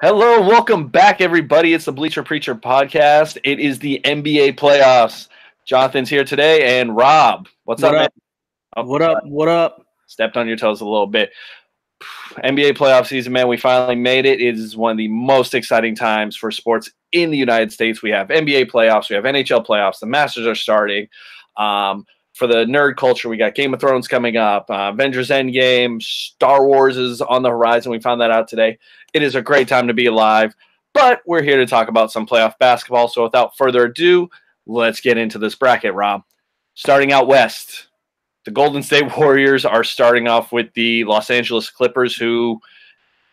Hello, and welcome back, everybody. It's the Bleacher Preacher podcast. It is the NBA playoffs. Jonathan's here today, and Rob. What's What up, man? up? Oh, What sorry, up? What up? stepped on your toes a little bit. NBA playoff season, man. We finally made it. It is one of the most exciting times for sports in the United States. We have NBA playoffs, we have NHL playoffs. The Masters are starting. For the nerd culture, we got Game of Thrones coming up, Avengers Endgame, Star Wars is on the horizon. We found that out today. It is a great time to be alive, but we're here to talk about some playoff basketball. So without further ado, let's get into this bracket, Rob. Starting out west, the Golden State Warriors are starting off with the Los Angeles Clippers, who,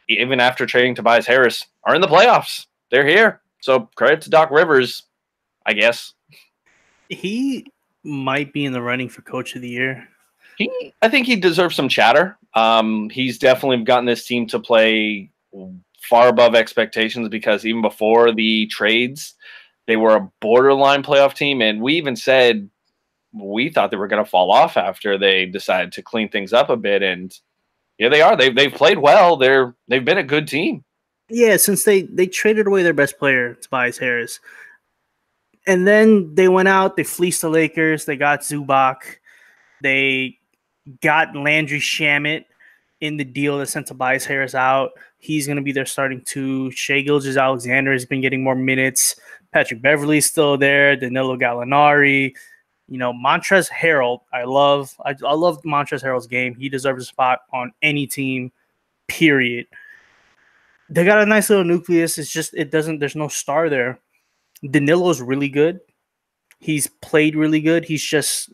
even after trading Tobias Harris, are in the playoffs. They're here. So credit to Doc Rivers, I guess. He might be in the running for Coach of the Year. I think he deserves some chatter. He's definitely gotten this team to play far above expectations because even before the trades, they were a borderline playoff team, and we even said we thought they were going to fall off after they decided to clean things up a bit. And yeah, they are. They've played well. They've been a good team. Yeah, since they traded away their best player, Tobias Harris. And then they went out, they fleeced the Lakers, they got Zubac, they got Landry Shamet in the deal that sent Tobias Harris out. He's going to be their starting two. Shai Gilgeous-Alexander has been getting more minutes. Patrick Beverley's still there. Danilo Gallinari. Montrezl Harrell. I love Montrezl Harrell's game. He deserves a spot on any team, period. They got a nice little nucleus. It's just there's no star there. Danilo's really good. He's played really good. He's just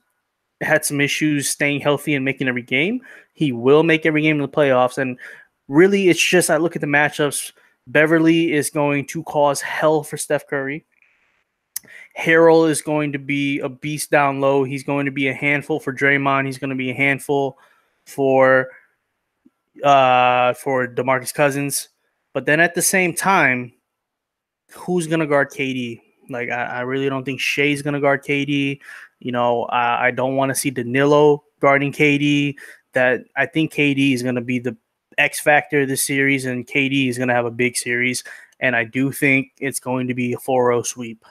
had some issues staying healthy and making every game. He will make every game in the playoffs. And really, it's just I look at the matchups. Beverley is going to cause hell for Steph Curry. Harrell is going to be a beast down low. He's going to be a handful for Draymond. He's going to be a handful for DeMarcus Cousins. But then at the same time, who's going to guard KD? Like, I really don't think Shai's going to guard KD. I don't want to see Danilo guarding KD. That I think KD is going to be the X factor of this series, and KD is going to have a big series. And I do think it's going to be a 4-0 sweep.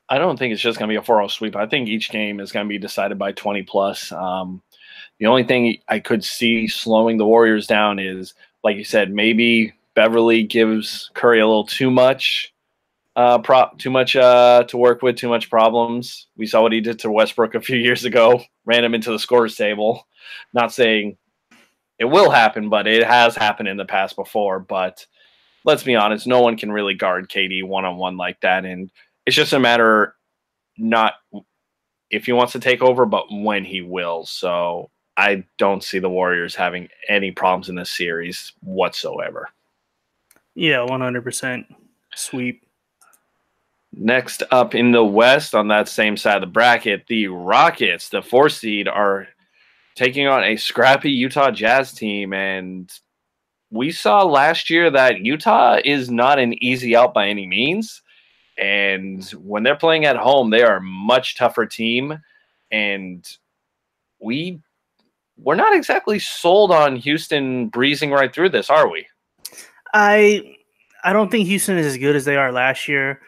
I don't think it's just going to be a 4-0 sweep. I think each game is going to be decided by 20 plus. The only thing I could see slowing the Warriors down is, like you said, maybe Beverley gives Curry a little too much, to work with, too much problems. We saw what he did to Westbrook a few years ago, ran him into the scores table. Not saying it will happen, but it has happened in the past before. But let's be honest, no one can really guard KD one-on-one like that, and it's just a matter not if he wants to take over, but when he will. So I don't see the Warriors having any problems in this series whatsoever. Yeah, 100% sweep. Next up in the West, on that same side of the bracket, the Rockets, the 4 seed, are taking on a scrappy Utah Jazz team. And we saw last year that Utah is not an easy out by any means. And when they're playing at home, they are a much tougher team. And we're not exactly sold on Houston breezing right through this, are we? I don't think Houston is as good as they are last year.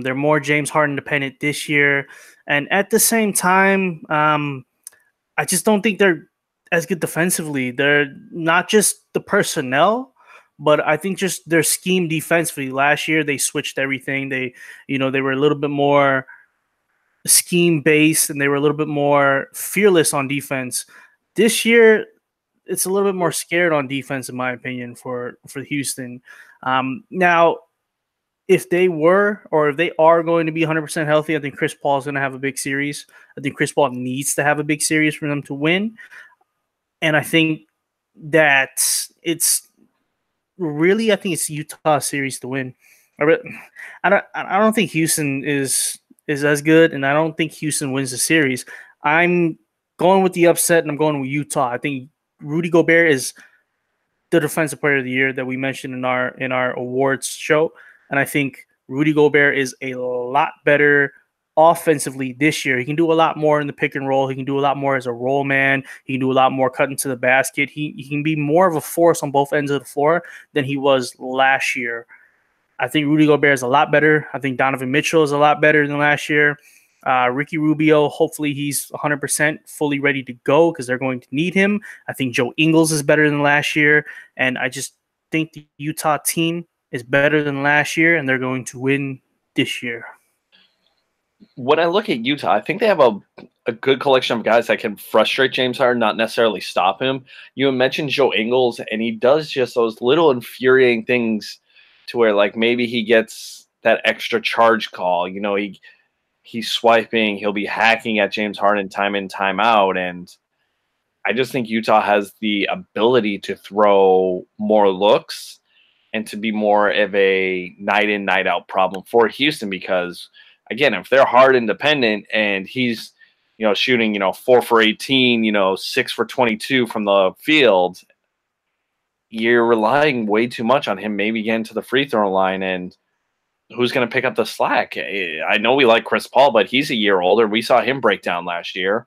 They're more James Harden dependent this year. And at the same time, I just don't think they're as good defensively. They're not just the personnel, but I think just their scheme defensively. Last year, they switched everything. They were a little bit more scheme based and they were a little bit more fearless on defense. This year, it's a little bit more scared on defense, in my opinion, for Houston. Now, if they are going to be 100% healthy, I think Chris Paul is going to have a big series. I think Chris Paul needs to have a big series for them to win. And I think that it's Utah series to win. I don't think Houston is as good, and I don't think Houston wins the series. I'm going with the upset, and I'm going with Utah. I think Rudy Gobert is the defensive player of the year that we mentioned in our awards show. And I think Rudy Gobert is a lot better offensively this year. He can do a lot more in the pick and roll. He can do a lot more as a roll man. He can do a lot more cutting to the basket. He can be more of a force on both ends of the floor than he was last year. I think Rudy Gobert is a lot better. I think Donovan Mitchell is a lot better than last year. Ricky Rubio, hopefully he's 100% fully ready to go because they're going to need him. I think Joe Ingles is better than last year. And I just think the Utah team is better than last year, and they're going to win this year. When I look at Utah, I think they have a good collection of guys that can frustrate James Harden, not necessarily stop him. You mentioned Joe Ingles, and he does just those little infuriating things to where, like, maybe he gets that extra charge call. You know, he's swiping, he'll be hacking at James Harden time in, time out, and I just think Utah has the ability to throw more looks and to be more of a night in, night out problem for Houston because, again, if they're Harden dependent and he's, shooting, 4 for 18, 6 for 22 from the field, you're relying way too much on him maybe getting to the free throw line, and who's going to pick up the slack? I know we like Chris Paul, but he's a year older. We saw him break down last year.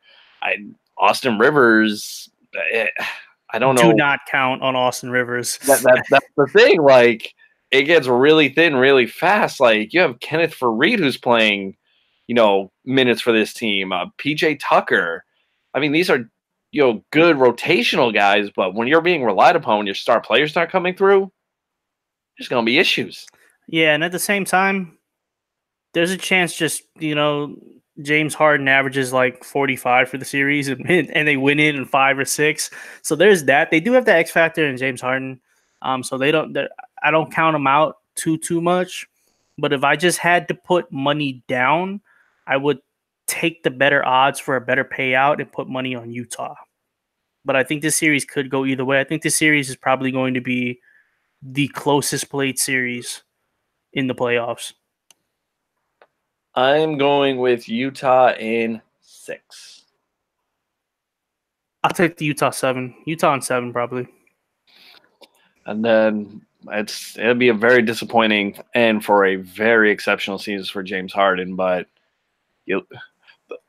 Austin Rivers, I don't know. Do not count on Austin Rivers. That's the thing. Like, it gets really thin really fast. Like, you have Kenneth Faried who's playing, minutes for this team. PJ Tucker. I mean, these are, good rotational guys, but when you're being relied upon, when your star players start coming through, there's going to be issues. Yeah, and at the same time, there's a chance just, James Harden averages like 45 for the series and they win it in 5 or 6. So there's that. They do have the X factor in James Harden. So I don't count them out too much. But if I just had to put money down, I would take the better odds for a better payout and put money on Utah. But I think this series could go either way. I think this series is probably going to be the closest played series in the playoffs. I'm going with Utah in 6. I'll take the Utah 7. Utah in 7 probably. And then it'll be a very disappointing end for a very exceptional season for James Harden. But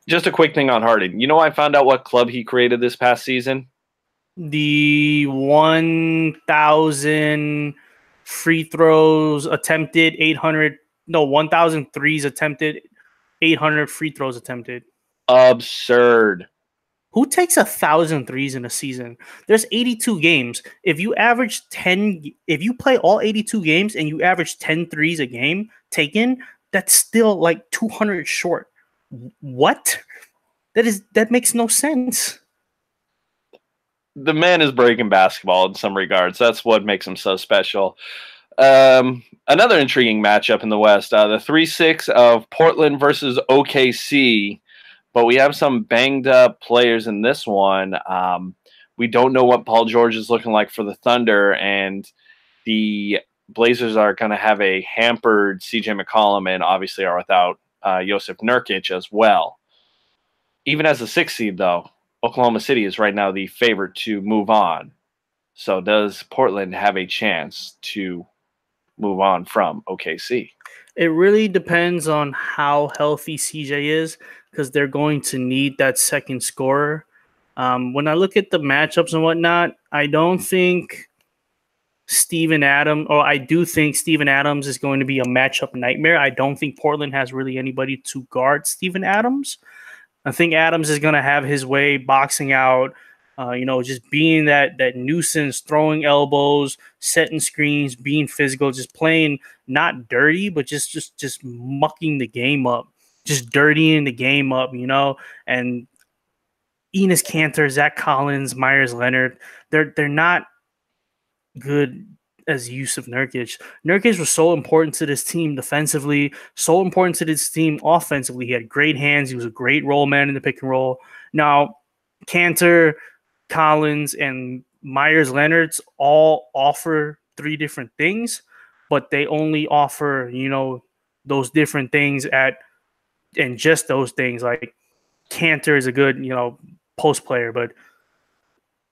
just a quick thing on Harden. I found out what club he created this past season? The 1,000 free throws attempted, 1,000 threes attempted, 800 free throws attempted. Absurd. Who takes 1,000 threes in a season? There's 82 games. If you play all 82 games and you average 10 threes a game taken, that's still like 200 short. What? That makes no sense. The man is breaking basketball in some regards. That's what makes him so special. Another intriguing matchup in the West, the 3-6 of Portland versus OKC. But we have some banged up players in this one. We don't know what Paul George is looking like for the Thunder, and the Blazers are going to have a hampered CJ McCollum and obviously are without Jusuf Nurkic as well. Even as a 6th seed, though, Oklahoma City is right now the favorite to move on. So does Portland have a chance to move on from OKC? It really depends on how healthy CJ is because they're going to need that second scorer. When I look at the matchups and whatnot, I don't think I do think Steven Adams is going to be a matchup nightmare. I don't think Portland has really anybody to guard Steven Adams. I think Adams is going to have his way boxing out, just being that nuisance, throwing elbows, setting screens, being physical, just playing not dirty, but just mucking the game up, just dirtying the game up, and Enes Kanter, Zach Collins, Myers Leonard, they're not good as Jusuf Nurkic. Nurkic was so important to this team defensively, so important to this team offensively. He had great hands. He was a great roll man in the pick and roll. Now, Kanter, Collins, and Myers Leonard's all offer 3 different things, but they only offer, those different things and just those things. Like Kanter is a good, post player, but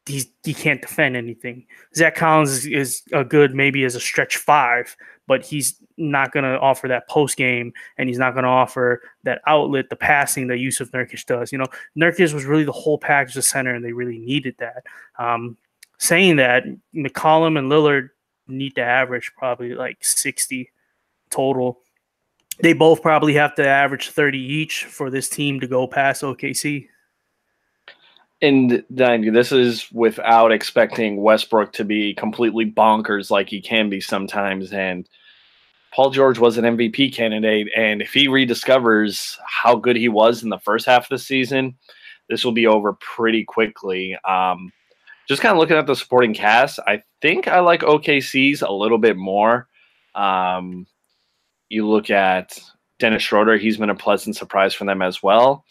he can't defend anything. Zach Collins is a good maybe as a stretch 5, but he's not going to offer that post game, and he's not going to offer that outlet, the passing that Yusuf Nurkic does. Nurkic was really the whole package of center, and they really needed that. Saying that, McCollum and Lillard need to average probably like 60 total. They both probably have to average 30 each for this team to go past OKC. And then this is without expecting Westbrook to be completely bonkers like he can be sometimes. And Paul George was an MVP candidate. And if he rediscovers how good he was in the first half of the season, this will be over pretty quickly. Just kind of looking at the supporting cast, I think I like OKC's a little bit more. You look at Dennis Schroeder, he's been a pleasant surprise for them as well.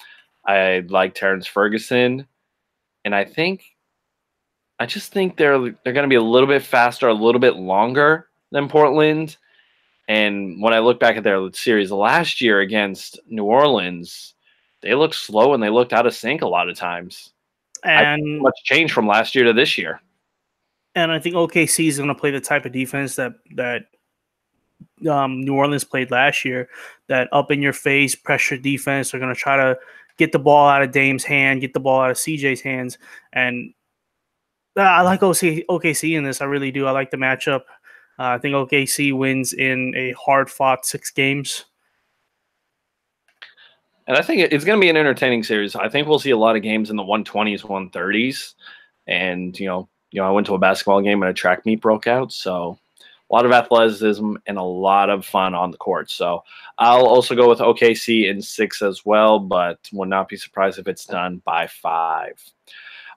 I like Terrence Ferguson. And I just think they're going to be a little bit faster, a little bit longer than Portland. And when I look back at their series last year against New Orleans, they looked slow and they looked out of sync a lot of times. And much change from last year to this year. And I think OKC is going to play the type of defense that New Orleans played last year, that up in your face pressure defense. They're going to try to get the ball out of Dame's hand, get the ball out of CJ's hands. And I like OKC in this. I really do. I like the matchup. I think OKC wins in a hard-fought 6 games. And I think it's going to be an entertaining series. I think we'll see a lot of games in the 120s, 130s. And, I went to a basketball game and a track meet broke out. So a lot of athleticism and a lot of fun on the court. So I'll also go with OKC in 6 as well, but would not be surprised if it's done by 5.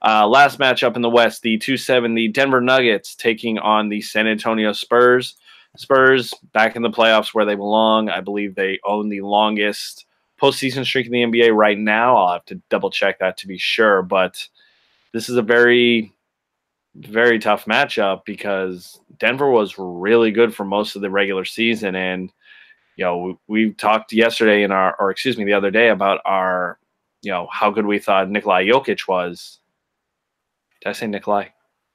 Last matchup in the West, the 2-7, the Denver Nuggets taking on the San Antonio Spurs. Spurs back in the playoffs where they belong. I believe they own the longest postseason streak in the NBA right now. I'll have to double check that to be sure, but this is a very, very tough matchup because Denver was really good for most of the regular season. And, we talked yesterday the other day about our, how good we thought Nikola Jokic was. Did I say Nikolai?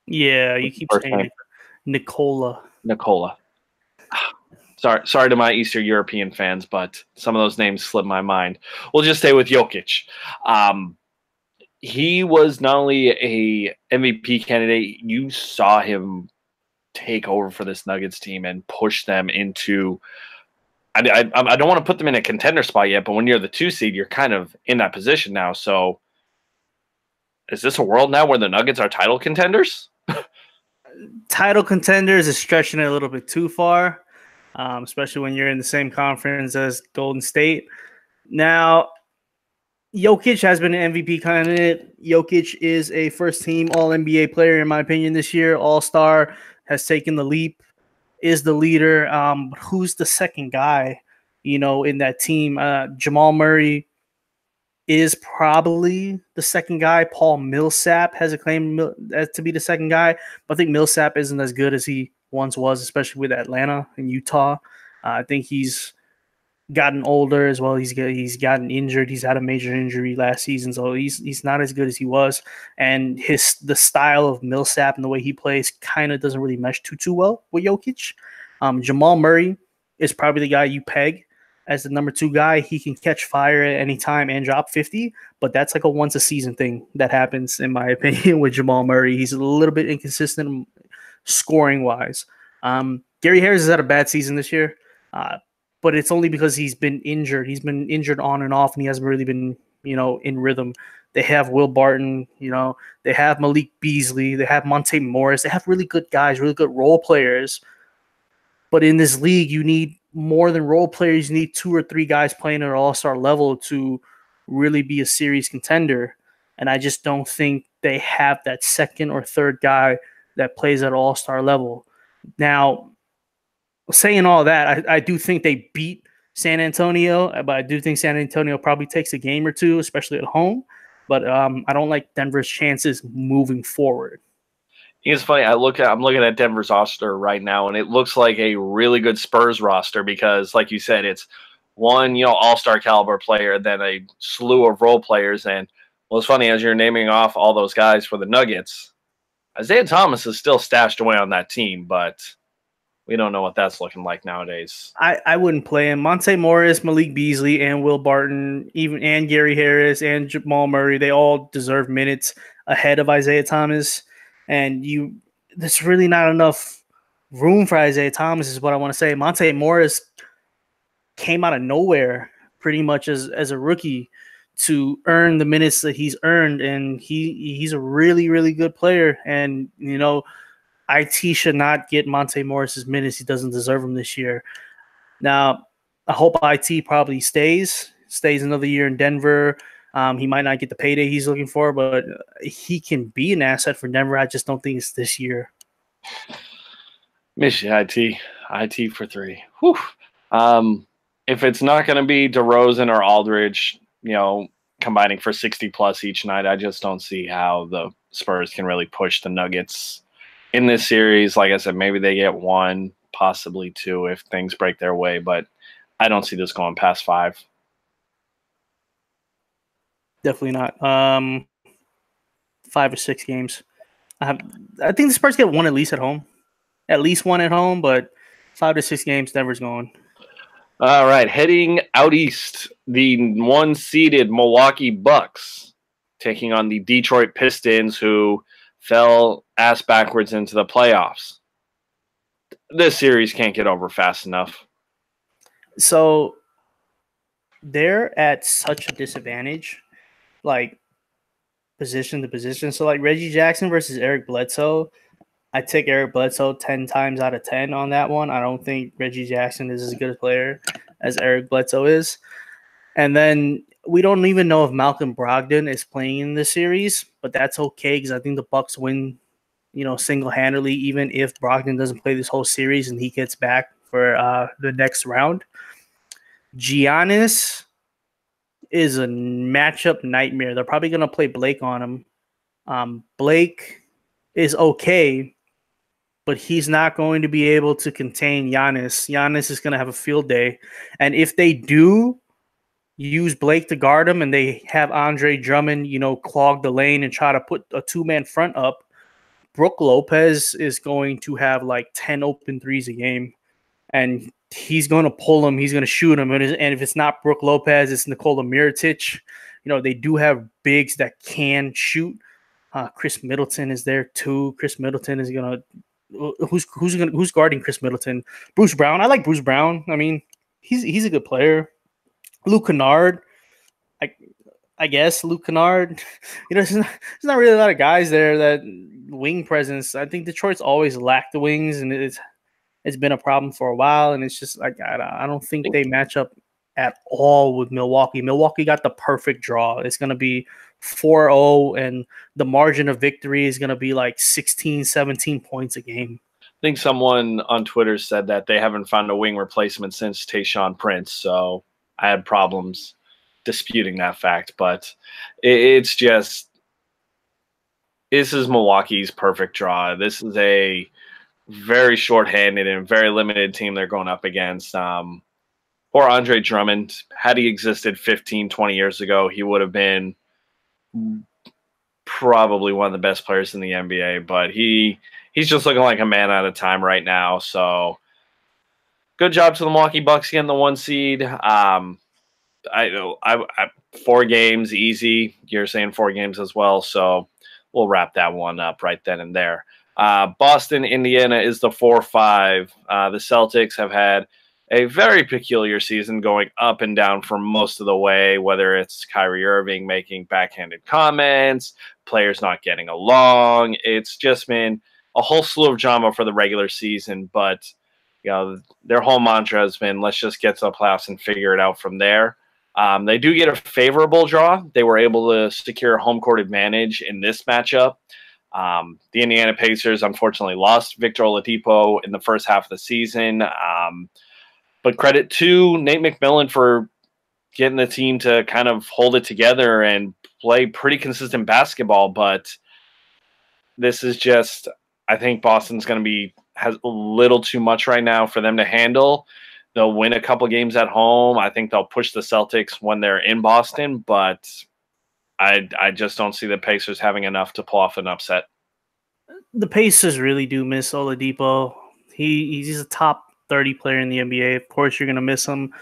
Yeah, you keep saying Nikola. Sorry to my Eastern European fans, but some of those names slip my mind. We'll just stay with Jokic. He was not only a MVP candidate, you saw him take over for this Nuggets team and push them into I don't want to put them in a contender spot yet, but when you're the 2 seed, you're kind of in that position now. So is this a world now where the Nuggets are title contenders? Title contenders is stretching it a little bit too far, especially when you're in the same conference as Golden State. Now, Jokic has been an MVP candidate. Jokic is a first-team All-NBA player, in my opinion, this year. All-Star, has taken the leap, is the leader. Who's the second guy, in that team? Jamal Murray is probably the second guy. Paul Millsap has a claim to be the second guy, but I think Millsap isn't as good as he once was, especially with Atlanta and Utah. I think he's gotten older as well. He's gotten injured. He's had a major injury last season, so he's not as good as he was. And the style of Millsap and the way he plays kind of doesn't really mesh too well with Jokic. Jamal Murray is probably the guy you peg as the number 2 guy. He can catch fire at any time and drop 50, but that's like a once-a-season thing that happens, in my opinion, with Jamal Murray. He's a little bit inconsistent scoring-wise. Gary Harris has had a bad season this year, but it's only because he's been injured. He's been injured on and off, and he hasn't really been, in rhythm. They have Will Barton, they have Malik Beasley, they have Monte Morris. They have really good guys, really good role players. But in this league, you need more than role players. You need 2 or 3 guys playing at an all-star level to really be a serious contender. And I just don't think they have that second or third guy that plays at all-star level. Now, saying all that, I do think they beat San Antonio, but I do think San Antonio probably takes a game or 2, especially at home. But I don't like Denver's chances moving forward. It's funny. I'm looking at Denver's roster right now, and it looks like a really good Spurs roster because, like you said, it's one all-star caliber player, then a slew of role players. And well, it's funny as you're naming off all those guys for the Nuggets. Isaiah Thomas is still stashed away on that team, but we don't know what that's looking like nowadays. I wouldn't play him. Monte Morris, Malik Beasley, and Will Barton, and Gary Harris and Jamal Murray, they all deserve minutes ahead of Isaiah Thomas. And there's really not enough room for Isaiah Thomas is what I want to say. Monte Morris came out of nowhere pretty much as a rookie to earn the minutes that he's earned, and he's a really, really good player. And, IT should not get Monte Morris's minutes. He doesn't deserve them this year. Now, I hope IT probably stays another year in Denver. He might not get the payday he's looking for, but he can be an asset for Denver. I just don't think it's this year. Miss you, IT for 3. Whew. If it's not going to be DeRozan or Aldridge, combining for 60+ each night, I just don't see how the Spurs can really push the Nuggets in this series. Like I said, maybe they get 1, possibly 2 if things break their way, but I don't see this going past 5. Definitely not. 5 or 6 games. I think the Spurs get 1 at least at home. At least 1 at home, but 5 to 6 games, Denver's going. All right, heading out east, the 1-seeded Milwaukee Bucks taking on the Detroit Pistons, who fell ass backwards into the playoffs. This series can't get over fast enough. So they're at such a disadvantage, like position to position. So like Reggie Jackson versus Eric Bledsoe, I take Eric Bledsoe 10 times out of 10 on that one. I don't think Reggie Jackson is as good a player as Eric Bledsoe is. And then we don't even know if Malcolm Brogdon is playing in this series, but that's okay because I think the Bucks win, single-handedly, even if Brogdon doesn't play this whole series and he gets back for the next round. Giannis is a matchup nightmare. They're probably going to play Blake on him. Blake is okay, but he's not going to be able to contain Giannis. Giannis is going to have a field day. And if they do use Blake to guard him and they have Andre Drummond, clog the lane and try to put a 2-man front up, Brook Lopez is going to have like 10 open threes a game. And he's going to pull him. He's going to shoot him. And if it's not Brook Lopez, it's Nikola Mirotic. They do have bigs that can shoot. Chris Middleton is there too. Chris Middleton is going to – who's guarding Chris Middleton? Bruce Brown. I like Bruce Brown. I mean, he's a good player. Luke Kennard, I guess Luke Kennard. There's not really a lot of guys there that wing presence. I think Detroit's always lacked the wings, and it's been a problem for a while. And it's just like I don't think they match up at all with Milwaukee. Milwaukee got the perfect draw. It's going to be 4-0, and the margin of victory is going to be like 16, 17 points a game. I think someone on Twitter said that they haven't found a wing replacement since Tayshaun Prince, so I had problems disputing that fact, but it's just this is Milwaukee's perfect draw. This is a very shorthanded and very limited team they're going up against. Or Andre Drummond, had he existed 15, 20 years ago, he would have been probably one of the best players in the NBA, but he's just looking like a man out of time right now. So good job to the Milwaukee Bucks getting the 1 seed. I 4 games easy. You're saying 4 games as well, so we'll wrap that one up right then and there. Boston, Indiana is the 4-5. The Celtics have had a very peculiar season, going up and down for most of the way, whether it's Kyrie Irving making backhanded comments, players not getting along. It's just been a whole slew of drama for the regular season, but their whole mantra has been, let's just get to the playoffs and figure it out from there. They do get a favorable draw. They were able to secure home court advantage in this matchup. The Indiana Pacers unfortunately lost Victor Oladipo in the first half of the season. But credit to Nate McMillan for getting the team to kind of hold it together and play pretty consistent basketball. But this is just, I think Boston's going to has a little too much right now for them to handle. They'll win a couple games at home. I think they'll push the Celtics when they're in Boston, but I just don't see the Pacers having enough to pull off an upset. The Pacers really do miss Oladipo. He's a top 30 player in the NBA. Of course, you're gonna miss him.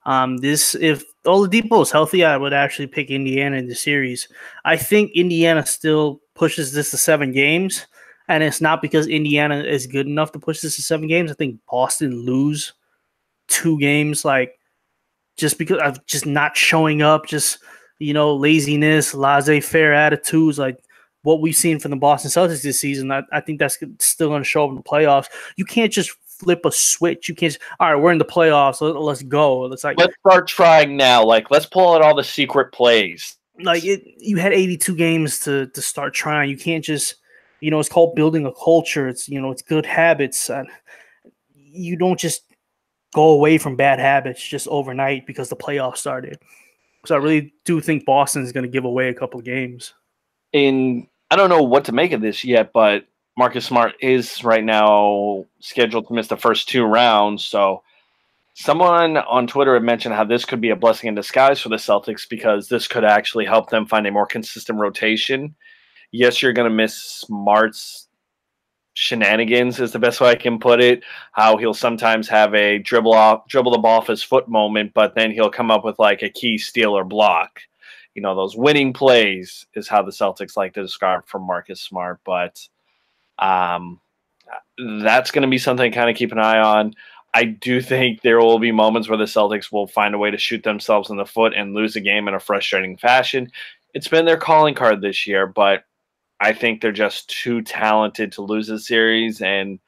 If Oladipo is healthy, I would actually pick Indiana in the series. I think Indiana still pushes this to 7 games, and it's not because Indiana is good enough to push this to 7 games. I think Boston lose 2 games, like just because of just not showing up, just laziness, laissez-faire attitudes, like what we've seen from the Boston Celtics this season. I think that's still going to show up in the playoffs. You can't just flip a switch. You can't just, all right, we're in the playoffs. Let's go. Let's start trying now. Like, let's pull out all the secret plays. Like you had 82 games to start trying. You can't just, it's called building a culture. It's, it's good habits. And you don't just go away from bad habits just overnight because the playoffs started. So I really do think Boston is going to give away a couple of games. I don't know what to make of this yet, but Marcus Smart is right now scheduled to miss the first 2 rounds. So someone on Twitter had mentioned how this could be a blessing in disguise for the Celtics because this could actually help them find a more consistent rotation. Yes, you're going to miss Smart's shenanigans is the best way I can put it. How he'll sometimes have a dribble the ball off his foot moment, but then he'll come up with like a key steal or block. Those winning plays is how the Celtics like to describe from Marcus Smart. But that's going to be something to kind of keep an eye on. I do think there will be moments where the Celtics will find a way to shoot themselves in the foot and lose a game in a frustrating fashion. It's been their calling card this year, but I think they're just too talented to lose the series, and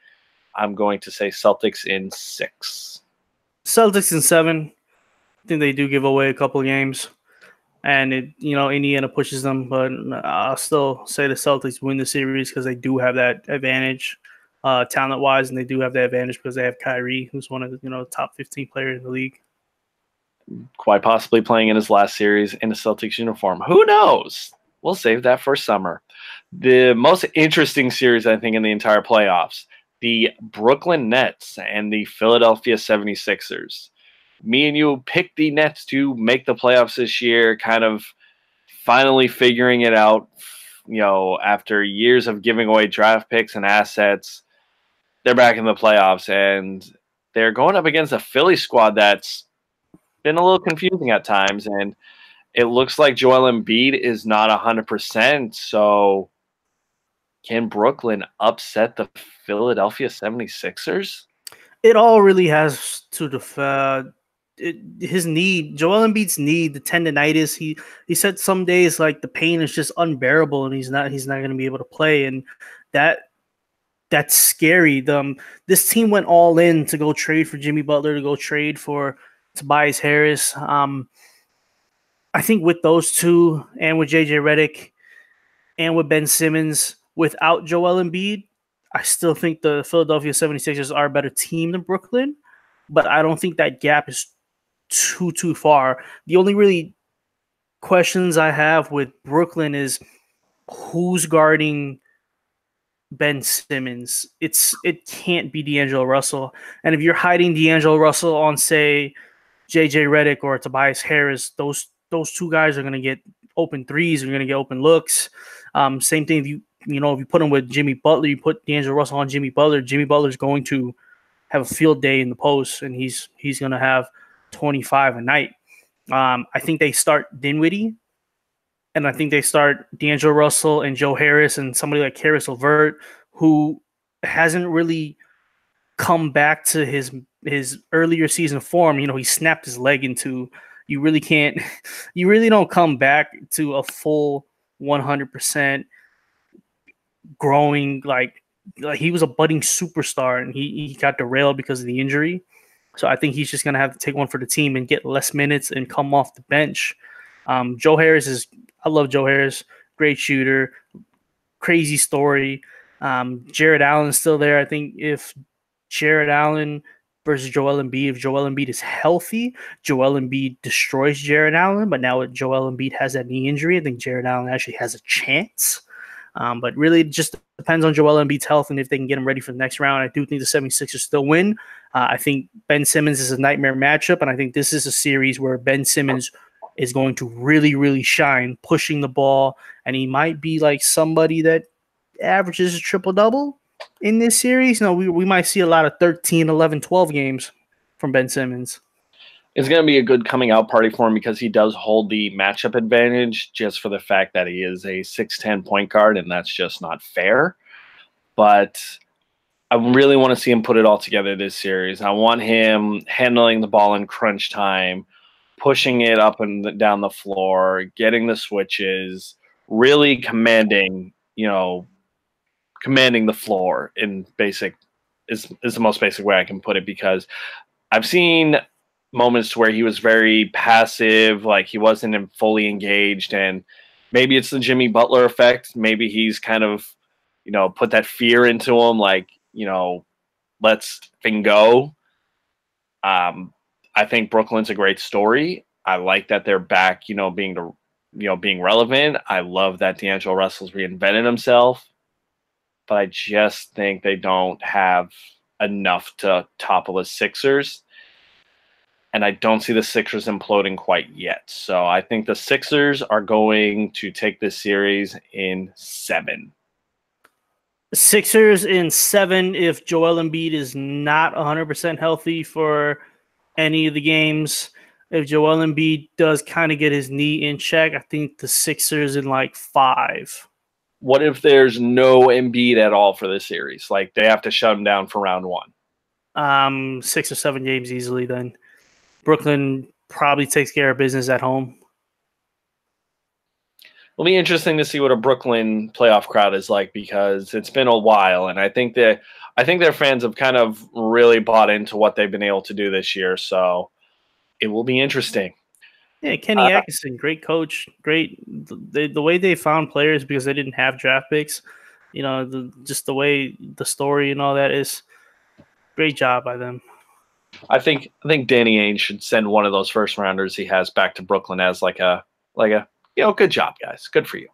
I'm going to say Celtics in 6. Celtics in 7. I think they do give away a couple of games, and Indiana pushes them, but I'll still say the Celtics win the series because they do have that advantage talent-wise, and they do have that advantage because they have Kyrie, who's one of the top 15 players in the league. Quite possibly playing in his last series in a Celtics uniform. Who knows? We'll save that for summer. The most interesting series, I think, in the entire playoffs, the Brooklyn Nets and the Philadelphia 76ers. Me and you picked the Nets to make the playoffs this year, kind of finally figuring it out, after years of giving away draft picks and assets. They're back in the playoffs, and they're going up against a Philly squad that's been a little confusing at times, and it looks like Joel Embiid is not 100%, so can Brooklyn upset the Philadelphia 76ers? It all really has to his knee, Joel Embiid's knee, the tendonitis. He said some days like the pain is just unbearable, and he's not going to be able to play, and that's scary. This team went all in to go trade for Jimmy Butler, to go trade for Tobias Harris. I think with those two, and with JJ Redick, and with Ben Simmons, without Joel Embiid, I still think the Philadelphia 76ers are a better team than Brooklyn, but I don't think that gap is too far. The only really questions I have with Brooklyn is who's guarding Ben Simmons. It can't be D'Angelo Russell. And if you're hiding D'Angelo Russell on, say, JJ Redick or Tobias Harris, those 2 guys are going to get open threes, are going to get open looks. Same thing if you put him with Jimmy Butler, you put D'Angelo Russell on Jimmy Butler, Jimmy Butler's going to have a field day in the post, and he's going to have 25 a night. I think they start Dinwiddie, and I think they start D'Angelo Russell and Joe Harris and somebody like Caris LeVert, who hasn't really come back to his earlier season form. He snapped his leg into. You really don't come back to a full 100% growing. Like he was a budding superstar, and he got derailed because of the injury. So I think he's just going to have to take one for the team and get less minutes and come off the bench. Joe Harris I love Joe Harris. Great shooter. Crazy story. Jared Allen's still there. I think if Jared Allen versus Joel Embiid, if Joel Embiid is healthy, Joel Embiid destroys Jared Allen. But now Joel Embiid has that knee injury, I think Jared Allen actually has a chance. But really it just depends on Joel Embiid's health and if they can get him ready for the next round. I do think the 76ers still win. I think Ben Simmons is a nightmare matchup, and I think this is a series where Ben Simmons is going to really, really shine, pushing the ball, and he might be like somebody that averages a triple-double in this series, we might see a lot of 13, 11, 12 games from Ben Simmons. It's going to be a good coming out party for him because he does hold the matchup advantage just for the fact that he is a 6'10" point guard, and that's just not fair. But I really want to see him put it all together this series. I want him handling the ball in crunch time, pushing it up and down the floor, getting the switches, really commanding the floor in basic is the most basic way I can put it, because I've seen moments where he was very passive, like he wasn't fully engaged, and maybe it's the Jimmy Butler effect. Maybe he's kind of, put that fear into him, like, let's thing go. I think Brooklyn's a great story. I like that they're back, being relevant. I love that D'Angelo Russell's reinvented himself, but I just think they don't have enough to topple the Sixers. And I don't see the Sixers imploding quite yet. So I think the Sixers are going to take this series in 7. Sixers in 7 if Joel Embiid is not 100% healthy for any of the games. If Joel Embiid does kind of get his knee in check, I think the Sixers in 5. What if there's no Embiid at all for this series? Like they have to shut him down for round 1. 6 or 7 games easily then. Brooklyn probably takes care of business at home. It'll be interesting to see what a Brooklyn playoff crowd is like, because it's been a while, and I think their fans have kind of really bought into what they've been able to do this year. So it will be interesting. Yeah, Kenny Atkinson, great coach, great. The way they found players because they didn't have draft picks, just the way the story and all that is, great job by them. I think Danny Ainge should send one of those first rounders he has back to Brooklyn as like a good job, guys. Good for you.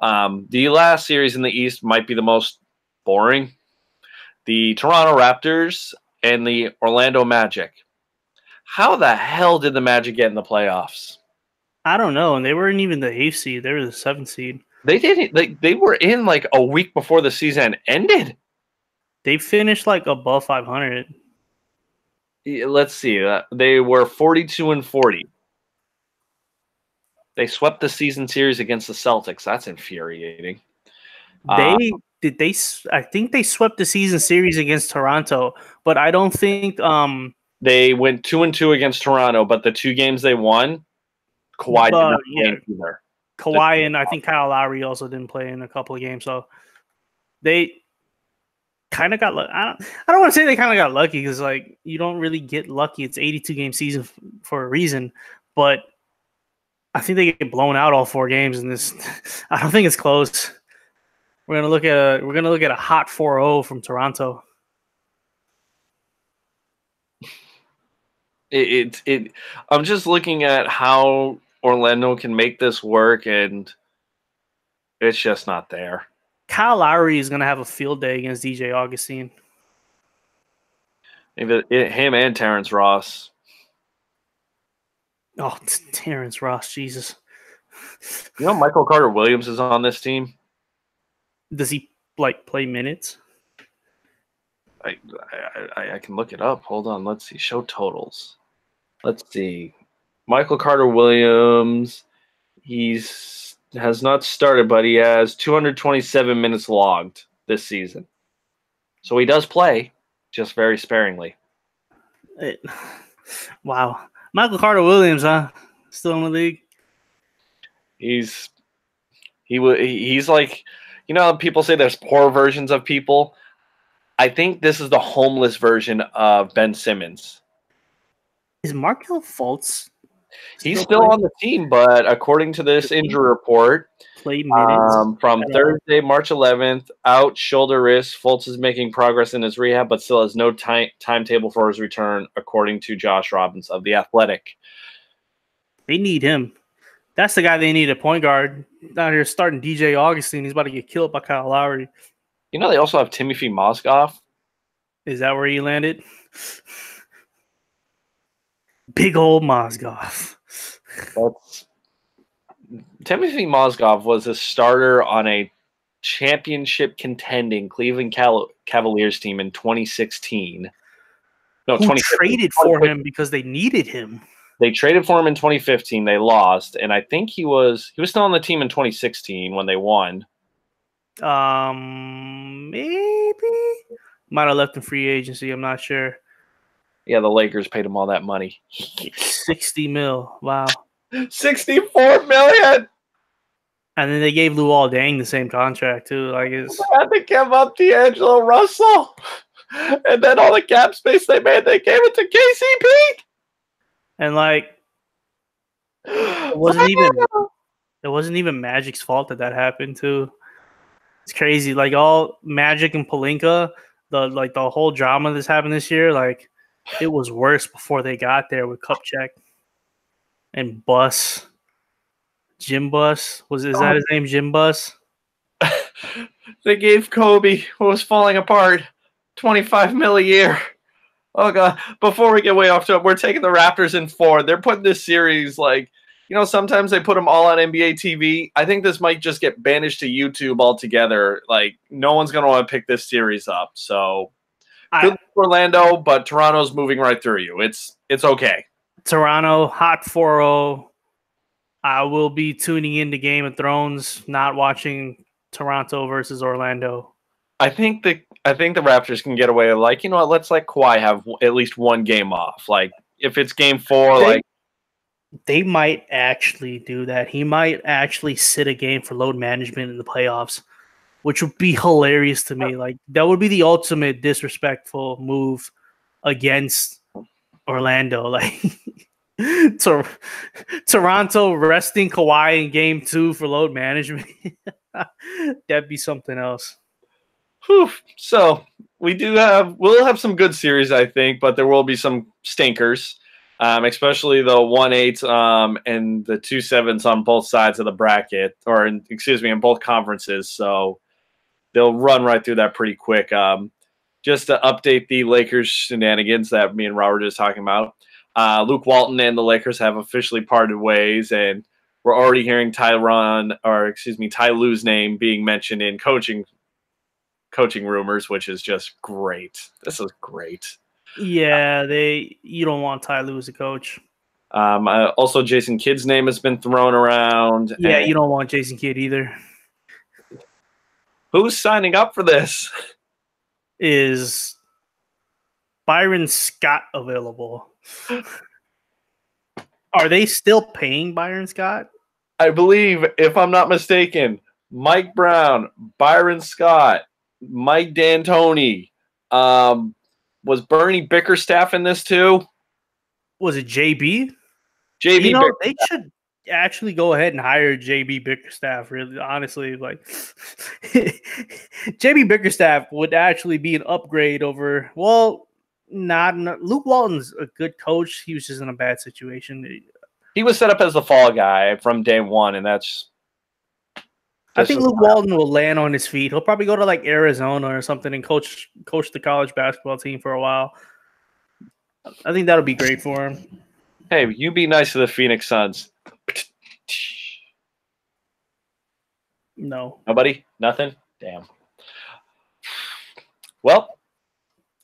The last series in the East might be the most boring. The Toronto Raptors and the Orlando Magic. How the hell did the Magic get in the playoffs? I don't know, and they weren't even the 8th seed. They were the 7th seed. They didn't. They were in like a week before the season ended. They finished above 500. Let's see. They were 42-40. They swept the season series against the Celtics. That's infuriating. I think they swept the season series against Toronto, but I don't think they went 2-2 against Toronto, but the 2 games they won, Kawhi did not play either. Kawhi and I think Kyle Lowry also didn't play in a couple of games, so they kind of got lucky. I don't want to say they kind of got lucky because you don't really get lucky. It's 82 game season for a reason, but I think they get blown out all 4 games in this. I don't think it's close. We're gonna look at a hot 4-0 from Toronto. I'm just looking at how Orlando can make this work, and it's just not there. Kyle Lowry is gonna have a field day against DJ Augustine. Maybe him and Terrence Ross. Oh, Terrence Ross, Jesus. Michael Carter Williams is on this team. Does he play minutes? I can look it up. Hold on. Let's see. Show totals. Let's see. Michael Carter Williams. Has not started, but he has 227 minutes logged this season. So he does play, just very sparingly. Wow. Michael Carter Williams, huh? Still in the league? He's like, people say there's poor versions of people. I think this is the homeless version of Ben Simmons. Is Markelle Fultz? He's still on the team, but according to this injury report, play minutes from Thursday, March 11th, out shoulder wrist. Fultz is making progress in his rehab, but still has no timetable for his return, according to Josh Robbins of The Athletic. They need him. That's the guy they need at point guard. Down here starting DJ Augustine. He's about to get killed by Kyle Lowry. They also have Timothy Mozgov. Is that where he landed? Big old Mozgov. Timothy Mozgov was a starter on a championship contending Cleveland Cavaliers team in 2016. No, Who 2015. traded for him because they needed him. They traded for him in 2015. They lost, and I think he was still on the team in 2016 when they won. Maybe might have left in free agency. I'm not sure. Yeah, the Lakers paid him all that money. 60 mil. Wow. 64 million. And then they gave Luol Deng the same contract too. Like it's They had to give up D'Angelo Russell, and then all the cap space they made, they gave it to KCP. and like it wasn't even Magic's fault that happened too. It's crazy. Like all Magic and Pelinka, the whole drama that's happened this year, like it was worse before they got there with Kupchak and Bus. Jim Bus. Is that his name? Jim Bus? They gave Kobe, who was falling apart, $25 million a year. Oh god! Before we get way off to it, we're taking the Raptors in 4. They're putting this series like, sometimes they put them all on NBA TV. I think this might just get banished to YouTube altogether. Like no one's gonna want to pick this series up. So good for Orlando, but Toronto's moving right through you. It's okay. Toronto hot 4-0. I will be tuning into Game of Thrones, not watching Toronto versus Orlando. I think the Raptors can get away with, like, let's let Kawhi have at least one game off. Like if it's game 4, they might actually do that. He might actually sit a game for load management in the playoffs, which would be hilarious to me. Like that would be the ultimate disrespectful move against Orlando. Like Toronto resting Kawhi in game 2 for load management. That'd be something else. Whew. So we'll have some good series, I think, but there will be some stinkers, especially the 1-8 and the 2-7s on both sides of the bracket, in both conferences. So they'll run right through that pretty quick. Just to update the Lakers shenanigans that me and Robert were just talking about. Luke Walton and the Lakers have officially parted ways, and we're already hearing Ty Lue's name being mentioned in coaching rumors, which is just great. This is great. Yeah, you don't want Ty Lue as a coach. Also, Jason Kidd's name has been thrown around. Yeah, you don't want Jason Kidd either. Who's signing up for this? Is Byron Scott available? Are they still paying Byron Scott? I believe, if I'm not mistaken, Mike Brown, Byron Scott, Mike D'Antoni. Was Bernie Bickerstaff in this too? Was it JB? JB, they should actually go ahead and hire JB Bickerstaff. Really, honestly, like JB Bickerstaff would actually be an upgrade over. Well, not Luke Walton's a good coach. He was just in a bad situation. He was set up as the fall guy from day one, and that's. I think Luke Walton will land on his feet. He'll probably go to like Arizona or something and coach the college basketball team for a while. I think that'll be great for him. Hey, you be nice to the Phoenix Suns. No. Nobody? Nothing? Damn. Well,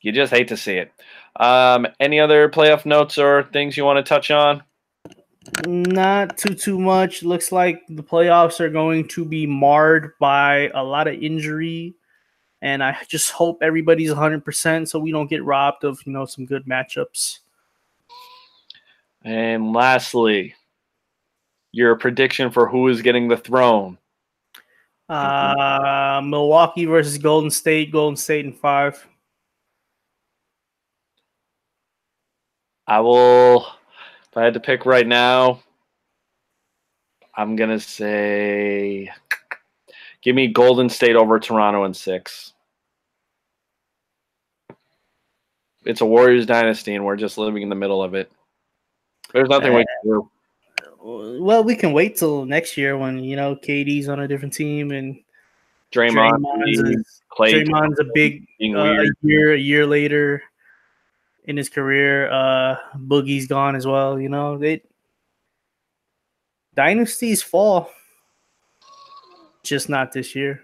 you just hate to see it. Any other playoff notes or things you want to touch on? Not too much. Looks like the playoffs are going to be marred by a lot of injury, and I just hope everybody's 100% so we don't get robbed of some good matchups. And lastly, your prediction for who is getting the throne? Milwaukee versus Golden State. Golden State in 5. I will. If I had to pick right now, I'm going to say give me Golden State over Toronto in 6. It's a Warriors dynasty, and we're just living in the middle of it. There's nothing we can do. Well, we can wait till next year when, KD's on a different team and Draymond's a big a year later in his career. Boogie's gone as well. Dynasties fall, just not this year.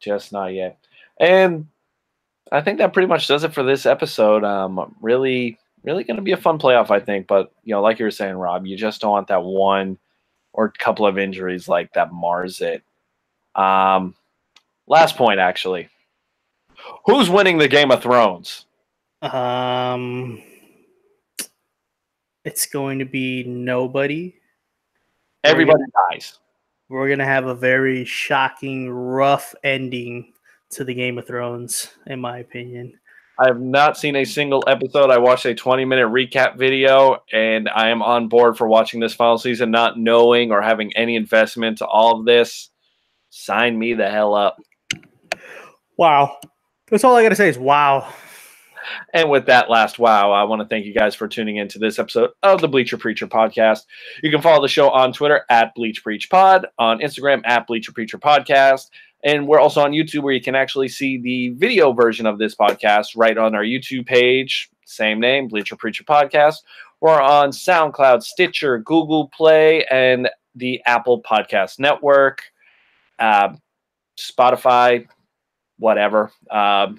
Just not yet. And I think that pretty much does it for this episode. Really, really going to be a fun playoff, I think. But, like you were saying, Rob, you just don't want that one or couple of injuries like that mars it. Last point, actually. Who's winning the Game of Thrones? It's going to be nobody. Everybody dies. We're going to have a very shocking, rough ending to the Game of Thrones, in my opinion. I have not seen a single episode. I watched a 20-minute recap video, and I am on board for watching this final season, not knowing or having any investment to all of this. Sign me the hell up. Wow. That's all I got to say is wow. And with that last wow, I want to thank you guys for tuning in to this episode of the Bleacher Preacher podcast. You can follow the show on Twitter at Bleach Preach Pod, on Instagram at Bleacher Preacher Podcast, and we're also on YouTube where you can actually see the video version of this podcast right on our YouTube page. Same name, Bleacher Preacher Podcast. We're on SoundCloud, Stitcher, Google Play, and the Apple Podcast Network, Spotify, whatever.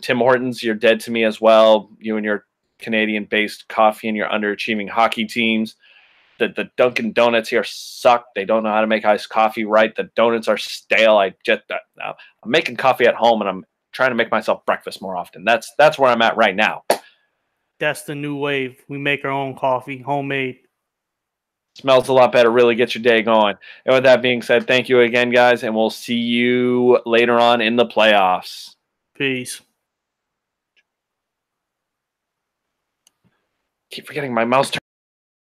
Tim Hortons, you're dead to me as well. You and your Canadian-based coffee and your underachieving hockey teams. The Dunkin' Donuts here suck. They don't know how to make iced coffee right. The donuts are stale. I'm making coffee at home, and I'm trying to make myself breakfast more often. That's where I'm at right now. That's the new wave. We make our own coffee, homemade. Smells a lot better. Really gets your day going. And with that being said, thank you again, guys, and we'll see you later on in the playoffs. Peace. Keep forgetting my mouse.